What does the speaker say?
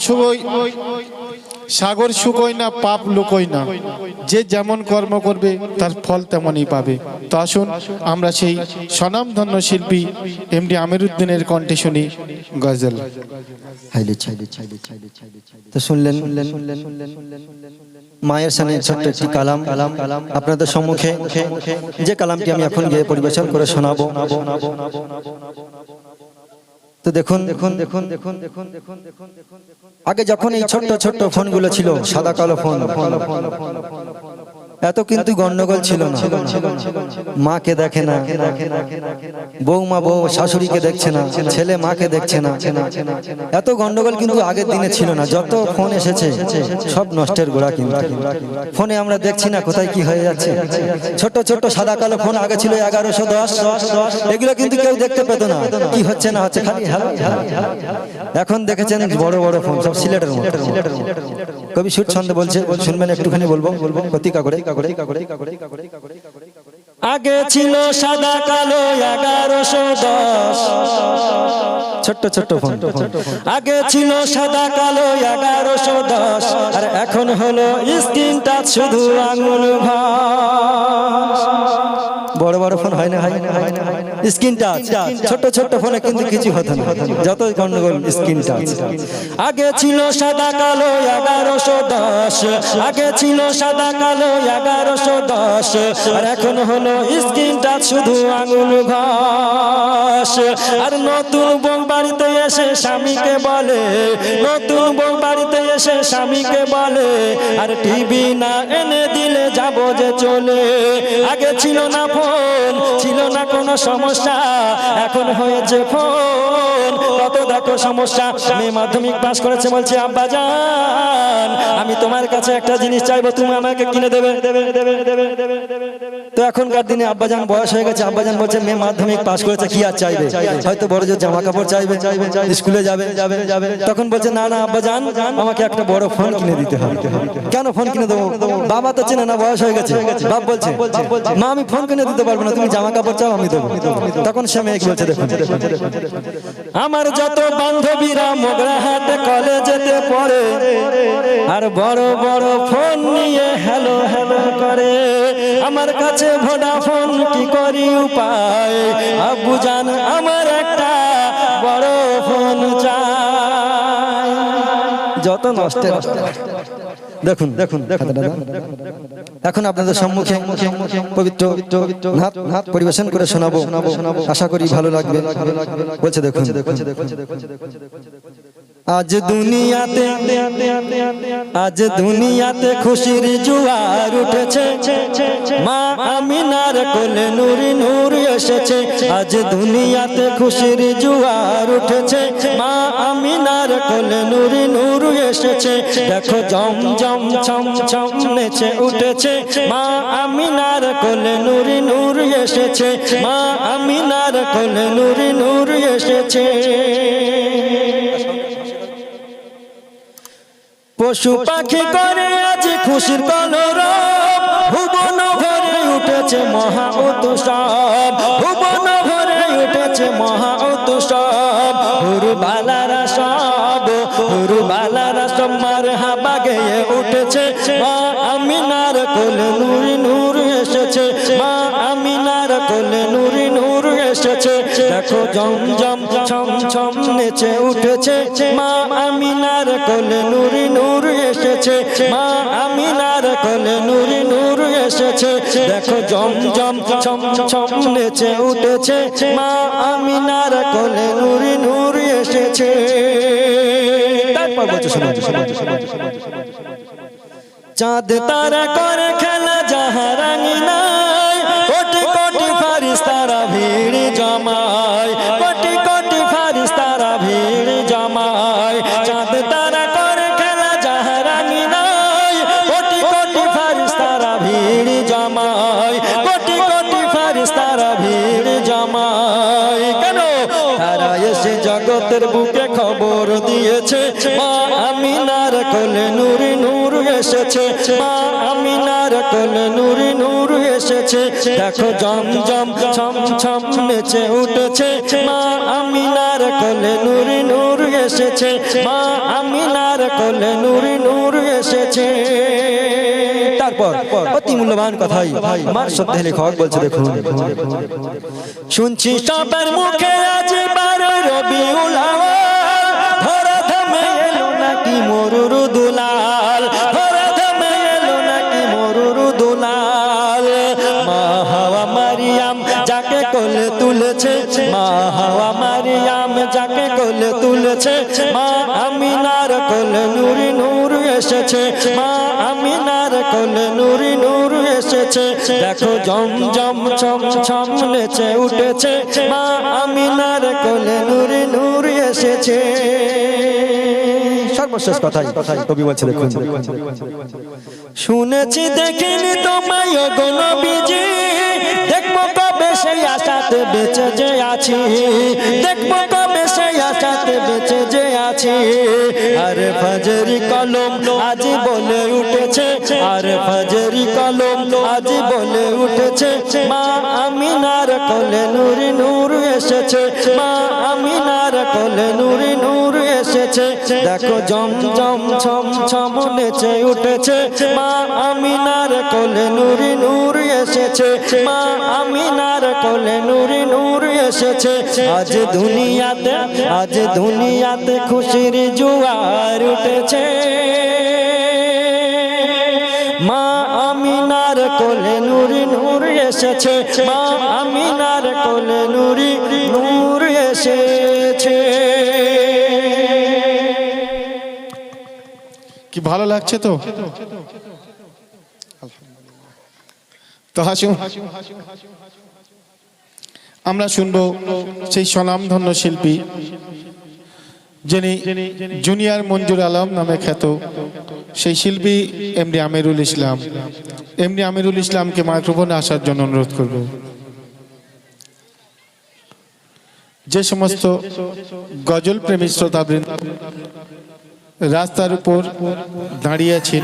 শুকোয় সাগর শুকোয় না, পাপ লুকোয় না। যে যেমন কর্ম করবে তার ফল তেমনই পাবে। তো আসুন আমরা সেই স্বনামধন্য শিল্পী এমডি আমিরউদ্দিনের কণ্ঠে শুনি গজল। তো শুনলেন মায়ের সামনে ছোট্ট একটি কালাম আপনাদের সম্মুখে, যে কালামটি আমি এখন গিয়ে পরিবেশন করে শোনাবো। তো দেখুন আগে যখন এই ছোট্ট ছোট্ট ফোনগুলো ছিল, সাদা কালো ফোন, এত কিন্তু গন্ডগোল ছিল না। মাকে দেখে না, বৌমা বউ শাশুড়িকে দেখছে না, ছেলে মাকে দেখছে না, এত গন্ডগোল কিন্তু আগের দিনে ছিল না। যত ফোন এসেছে সব নষ্টের গোড়া। কিন্তু ফোনে আমরা দেখছি না কোথায় কি হয়ে যাচ্ছে। ছোট ছোট সাদা কালো ফোন আগে ছিল 1110, এগুলো কিন্তু কেউ দেখতে পেত না কি হচ্ছে না হচ্ছে, খালি হ্যালো। এখন দেখেছেন বড় বড় ফোন, সব সিলেটের মতো। কবি সুর ছন্দে বলছে, শুনবেন একটুখানি বলবো প্রতিকা করে। আগে ছিল সাদা কালো 1110, ছোট্ট ছোট্ট ফোন। আগে ছিল সাদা কালো 1110, আর এখন হলো স্ক্রিন টাচ, শুধু আঙুল ভাঁজ। বড় বড় ফোন হয় না, স্ক্রিন টাচ। ছোট ছোট ফোনে কিন্তু কিছু হতো না, যত গন্ডগোল স্ক্রিন টাচ। আগে ছিল সাদা কালো 1110, আগে ছিল সাদা কালো 1110, আর এখন হলো স্ক্রিন টাচ, শুধু আঙুল ঘাস। আর নতুন বউ বাড়িতে এসে স্বামীকে বলে, নতুন বউ বাড়িতে এসে স্বামীকে বলে, আর টিভি না এনে দিলে যাব যে চলে। আগে ছিল না ফোন, ছিল না কোনো সমস্যা, এখন হয়েছে ফোন, কত দেখো সমস্যা। মেয়ে মাধ্যমিক পাস করেছে, বলছে আব্বা জান আমি তোমার কাছে একটা জিনিস চাইবো, তুমি আমাকে কিনে দেবে। তো এখনকার দিনে আব্বাজান বয়স হয়ে গেছে, আব্বাজান বলছে মেয়ে মাধ্যমিক পাস করেছে কি আর চাইবে, হয়তো বড় জোর জামা কাপড় চাইবে, স্কুলে যাবে। তখন বলছে না না আব্বাজান আমাকে একটা বড় ফোন কিনে দিতে হবে। কেন ফোন কিনে দেবো? বাবা তো চেনে না, বয়স হয়ে গেছে। বাপ বলছে মা আমি ফোন কিনে দিতে পারবো না, তুমি জামা কাপড় চাও আমি দেবো। তখন সে মেয়েকে বলছে দেখুন আমার যত বান্ধবীরা মোগরাহাটে কলেজেতে পড়ে, আর বড় বড় ফোন নিয়ে হ্যালো হ্যালো করে, আমার কাছে ভোডাফোন কি করি উপায়, আব্বু জান আমার একটা বড় ফোন চাই। যত নষ্ট দেখুন এখন আপনাদের সম্মুখে পবিত্র নাত পরিবেশন করে শোনাবো, আশা করি ভালো লাগবে। বলছে দেখুন আজ দুনিয়াতে খুশির জোয়ার উঠেছে, মা আমিনার কোলে নূরি নূর এসেছে। আজ দুনিয়াতে খুশির জোয়ার উঠেছে, মা আমিনার কোলে নূরি নূর এসেছে। দেখো জম জম ছম ছম নেচে উঠেছে, মা আমিনার কোলে নূরি নূর এসেছে, মা আমিনার কোলে নূরি নূর এসেছে। পশু পাখি করে আজ খুশির কলরব, ভুবন ভরে উঠেছে মহা উৎসব, ভুবন ভরে উঠেছে মহা উৎসব। হুরবালারা সব, হুরবালারা সব মারহাবা গেয়ে উঠেছে, মা আমিনার কোলে নূরি নূর এসেছে, মা আমিনার কোলে নূরি নূর এসেছে। দেখো জম জম ছম ছম নেচে উঠেছে, মা আমিনার কোলে নূরি নূর এসেছে, মা আমিনার কোলে নূরি নূর এসেছে। দেখো জম জম ছম ছম নেচে উঠেছে, মা আমিনার কোলে নূরি নূর এসেছে। তারপর বলছে চাঁদ তারা করে খেলা যাহা রাঙিনায়, কোটি কোটি ফারিস্তারা ভিড় জমায়, কোটি কোটি ফারিস্তারা ভিড় জমায়। চাঁদ তারা করে খেলা যাহা রাঙিনায়, কোটি কোটি ফারিস্তারা ভিড় জমায়, কোটি কোটি ফারিস্তারা ভিড় জমায়। কেন? তারা এসে জগতের বুকে খবর দিয়েছে, মা আমিনার কোলে নূরি নূর এসেছে, মা আমিনার কোলে নূরি নূর এসেছে। দেখো জম জম ছম ছম নেচে উঠেছে, মা আমিনার কোলে নূরি নূর এসেছে, মা আমিনার কোলে নূর নূর এসেছে। তারপর অতি মূল্যবান কথাই আমার শ্রদ্ধা লেখক বলছে, দেখুন, শুনছি সবার মুখে আজ 12 রবিউল আউয়াল, ধরা ধামে এলো নাকি মরুর দুলাল, ধরা ধামে এলো নাকি মরুর দুলাল। মা হাওয়া মারিয়াম যাকে কোলে তুলেছে, মা হাওয়া মারিয়াম যাকে কোলে তুলেছে, মা আমিনার কোলে নূর নূর এসেছে, মা আমিনার কোলে নূর নূর এসেছে। দেখো জমজম ছম ছম নেচে উঠেছে, মা আমিনার কোলে নূর নূর এসেছে। সর্বশেষ কথাই কবি বলছে, দেখুন, শুনেছি দেখিনি তোমায় গো নবীজি, দেখবো কবে সেই আশাতে বেঁচে যে আছি, দেখবো কবে সেই আশাতে বেঁচে যে আছি। আর ফজরি কলম আজ বলে উঠেছে, আর ফজরি কলম আজ বলে উঠেছে, মা আমিনার কোলে নূর নূর এসেছে, মা আমিনার কোলে নূর নূর এসেছে। দেখো জমজম ছম ছম নেচে উঠেছে, মা আমিনার কোলে নূর নূর এসেছে, মা আমিনার কোলে নূর নূর এসেছে। আজ দুনিয়াতে খুশির জোয়ার উঠেছে, মা আমিনার কোলে নূর নূর এসেছে, মা আমিনার কোলে নূর নূর এসেছে। কি ভালো লাগছে তো? তো হাসুন, আমরা শুনবো সেই স্বনামধন্য শিল্পী যিনি জুনিয়র মঞ্জুর আলম নামে খ্যাত, সেই শিল্পী এমডি আমিরুল ইসলাম। এমডি আমিরুল ইসলামকে মাইক্রোফোনে আসার জন্য অনুরোধ করব। যে সমস্ত গজল প্রেমী শ্রোতাবৃন্দ রাস্তার উপর দাঁড়িয়ে আছেন,